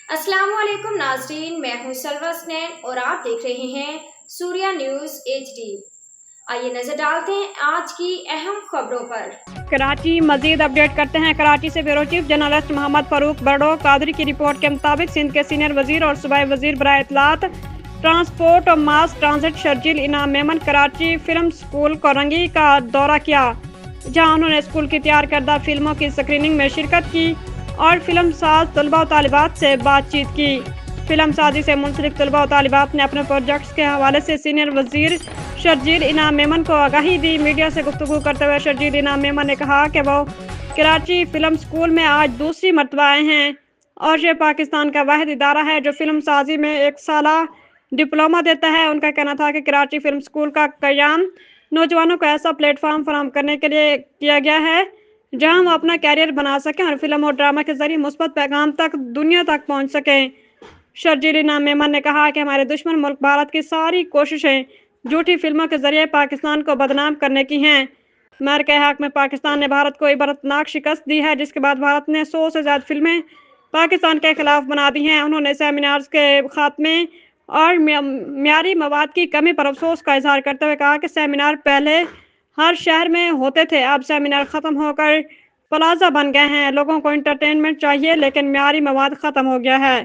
السلام علیکم ناظرین، میں ہوں سلوہ اسنین اور آپ دیکھ رہے ہیں سوریا نیوز HD۔ آئیے نظر ڈالتے ہیں آج کی اہم خبروں پر۔ کراچی مزید اپڈیٹ کرتے ہیں۔ کراچی سے بیورو چیف جرنلسٹ محمد فاروق برڈو قادری کی رپورٹ کے مطابق سندھ کے سینئر وزیر اور صوبائی وزیر برائے اطلاعات، ٹرانسپورٹ اور ماس ٹرانزٹ شرجیل انعام میمن کراچی فلم سکول کورنگی کا دورہ کیا، جہاں انہوں نے اسکول کی تیار کردہ فلموں کی اسکریننگ میں شرکت کی اور فلم ساز طلباء و طالبات سے بات چیت کی۔ فلم سازی سے منسلک طلباء و طالبات نے اپنے پروجیکٹس کے حوالے سے سینئر وزیر شرجیل انعام میمن کو آگاہی دی۔ میڈیا سے گفتگو کرتے ہوئے شرجیل انعام میمن نے کہا کہ وہ کراچی فلم سکول میں آج دوسری مرتبہ آئے ہیں اور یہ پاکستان کا واحد ادارہ ہے جو فلم سازی میں 1 سالہ ڈپلومہ دیتا ہے۔ ان کا کہنا تھا کہ کراچی فلم سکول کا قیام نوجوانوں کو ایسا پلیٹ فارم فراہم کرنے کے لیے کیا گیا ہے جہاں وہ اپنا کیریئر بنا سکیں اور فلم اور ڈرامہ کے ذریعے مثبت پیغام تک دنیا تک پہنچ سکیں۔ شرجیل انعام میمن نے کہا کہ ہمارے دشمن ملک بھارت کی ساری کوششیں جھوٹی فلموں کے ذریعے پاکستان کو بدنام کرنے کی ہیں۔ امریکہ حق میں پاکستان نے بھارت کو عبرتناک شکست دی ہے، جس کے بعد بھارت نے 100 سے زیادہ فلمیں پاکستان کے خلاف بنا دی ہیں۔ انہوں نے سیمینارز کے خاتمے اور معیاری مواد کی کمی پر افسوس کا اظہار کرتے ہوئے کہا کہ سیمینار پہلے ہر شہر میں ہوتے تھے، اب سیمینار ختم ہو کر پلازا بن گئے ہیں۔ لوگوں کو انٹرٹینمنٹ چاہیے لیکن معیاری مواد ختم ہو گیا ہے۔